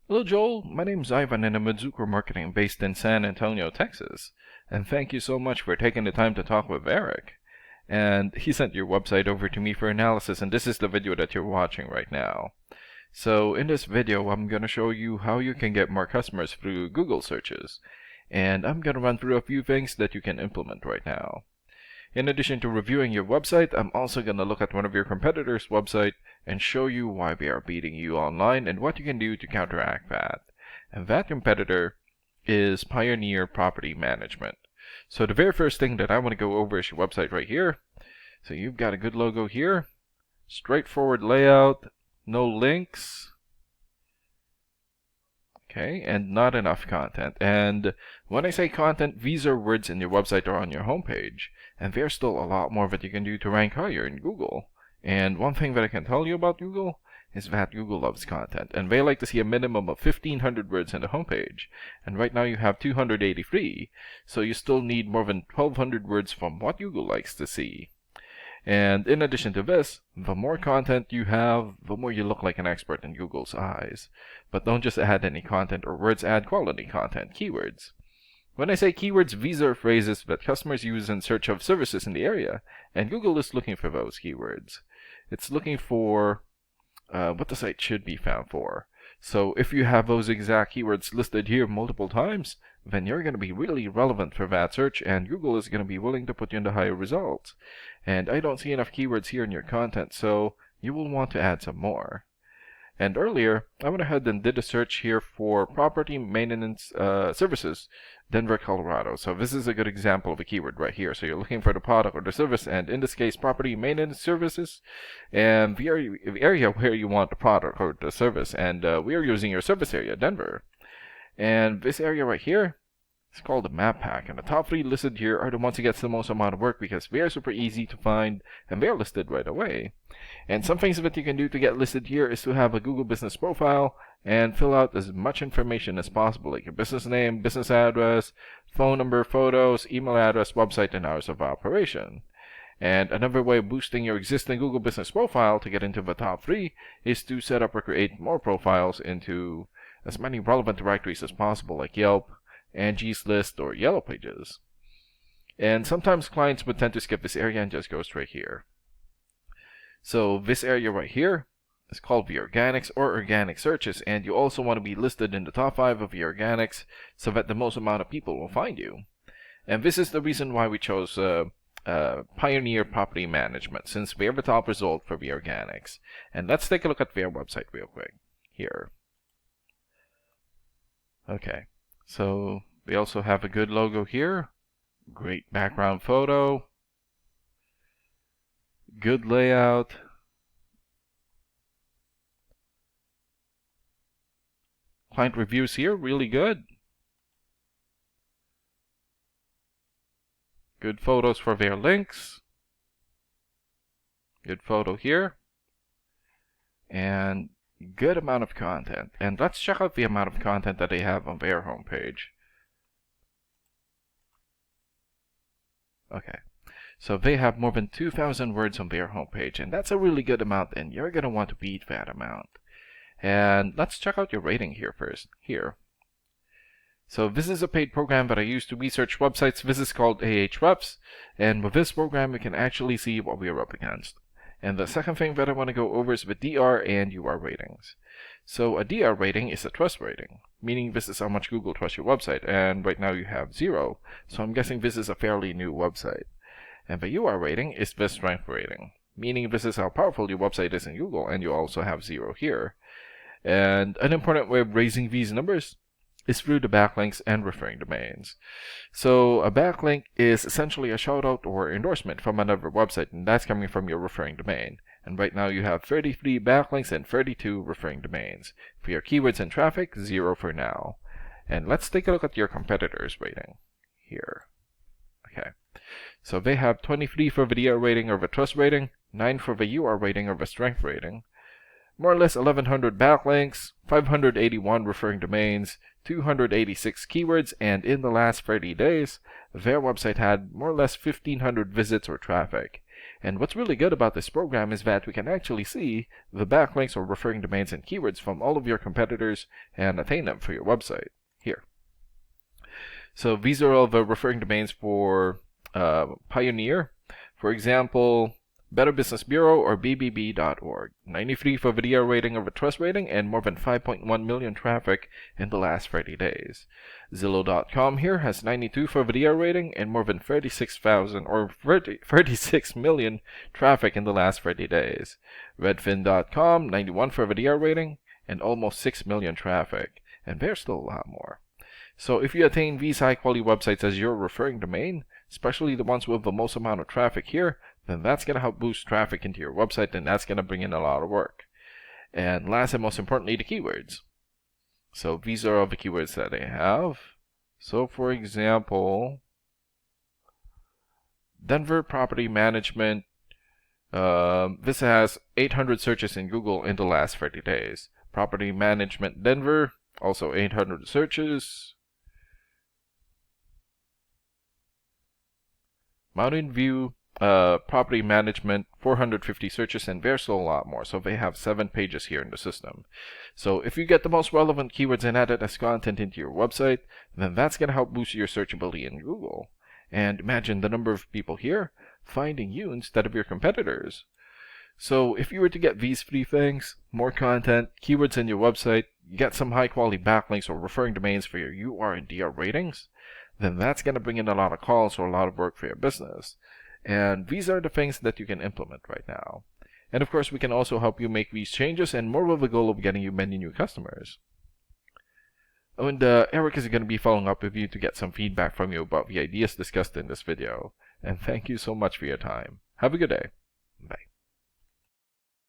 Hello, Joel. My name's Ivan, and I'm with Zucker Marketing based in San Antonio, Texas. And thank you so much for taking the time to talk with Eric. And he sent your website over to me for analysis, and this is the video that you're watching right now. So in this video, I'm going to show you how you can get more customers through Google searches. And I'm going to run through a few things that you can implement right now. In addition to reviewing your website, I'm also going to look at one of your competitors' website and show you why they are beating you online and what you can do to counteract that. And that competitor is Pioneer Property Management. So the very first thing that I want to go over is your website right here. So you've got a good logo here, straightforward layout, no links. Okay, and not enough content. And when I say content, these are words in your website or on your homepage. And there's still a lot more that you can do to rank higher in Google. And one thing that I can tell you about Google is that Google loves content. And they like to see a minimum of 1,500 words in the homepage. And right now you have 283. So you still need more than 1,200 words from what Google likes to see. And in addition to this, the more content you have, the more you look like an expert in Google's eyes. But don't just add any content or words, add quality content, keywords. When I say keywords, these are phrases that customers use in search of services in the area, and Google is looking for those keywords. It's looking for what the site should be found for. So if you have those exact keywords listed here multiple times, then you're going to be really relevant for that search, and Google is going to be willing to put you into higher results. And I don't see enough keywords here in your content, so you will want to add some more. And earlier, I went ahead and did a search here for property maintenance services, Denver, Colorado. So this is a good example of a keyword right here. So you're looking for the product or the service, and in this case, property maintenance services, and the area where you want the product or the service. And we are using your service area, Denver. And this area right here, it's called the map pack, and the top 3 listed here are the ones that gets the most amount of work because they are super easy to find and they're listed right away. And some things that you can do to get listed here is to have a Google business profile and fill out as much information as possible, like your business name, business address, phone number, photos, email address, website, and hours of operation. And another way of boosting your existing Google business profile to get into the top 3 is to set up or create more profiles into as many relevant directories as possible, like Yelp, Angie's List, or Yellow Pages. And sometimes clients would tend to skip this area and just go straight here. So this area right here is called the organics or organic searches, and you also want to be listed in the top 5 of the organics so that the most amount of people will find you. And this is the reason why we chose Pioneer Property Management, since they're the top result for the organics. And let's take a look at their website real quick here. Okay. So they also have a good logo here, great background photo, good layout, client reviews here, really good, good photos for their links, good photo here, and good amount of content. And let's check out the amount of content that they have on their homepage. Okay, so they have more than 2,000 words on their homepage, and that's a really good amount, and you're going to want to beat that amount. And let's check out your rating here first. Here. So this is a paid program that I use to research websites. This is called Ahrefs, and with this program we can actually see what we are up against. And the second thing that I want to go over is with DR and UR ratings. So a DR rating is a trust rating, meaning this is how much Google trusts your website, and right now you have 0, so I'm guessing this is a fairly new website. And the UR rating is the strength rating, meaning this is how powerful your website is in Google, and you also have 0 here. And an important way of raising these numbers is through the backlinks and referring domains. So a backlink is essentially a shout out or endorsement from another website, and that's coming from your referring domain. And right now you have 33 backlinks and 32 referring domains. For your keywords and traffic, 0 for now. And let's take a look at your competitors' rating here. Okay, so they have 23 for the DR rating or the trust rating, 9 for the UR rating or the strength rating, more or less 1,100 backlinks, 581 referring domains, 286 keywords, and in the last 30 days, their website had more or less 1,500 visits or traffic. And what's really good about this program is that we can actually see the backlinks or referring domains and keywords from all of your competitors and attain them for your website here. So these are all the referring domains for Pioneer. For example, Better Business Bureau or bbb.org. 93 for video rating over trust rating and more than 5.1 million traffic in the last 30 days. Zillow.com here has 92 for video rating and more than 36,000 or 36 million traffic in the last 30 days. Redfin.com 91 for video rating and almost 6 million traffic, and there's still a lot more. So if you attain these high quality websites as your referring domain, especially the ones with the most amount of traffic here, then that's going to help boost traffic into your website, and that's going to bring in a lot of work. And last and most importantly, the keywords. So these are all the keywords that I have. So for example, Denver property management. This has 800 searches in Google in the last 30 days. Property management Denver, also 800 searches. Mountain View property management, 450 searches, and there's still a lot more. So they have 7 pages here in the system. So if you get the most relevant keywords and add it as content into your website, then that's going to help boost your searchability in Google. And imagine the number of people here finding you instead of your competitors. So if you were to get these 3 things, more content, keywords in your website, get some high quality backlinks or referring domains for your UR and DR ratings, then that's going to bring in a lot of calls or a lot of work for your business. And these are the things that you can implement right now. And of course, we can also help you make these changes, and more with the goal of getting you many new customers. Oh, and Eric is going to be following up with you to get some feedback from you about the ideas discussed in this video. And thank you so much for your time. Have a good day. Bye.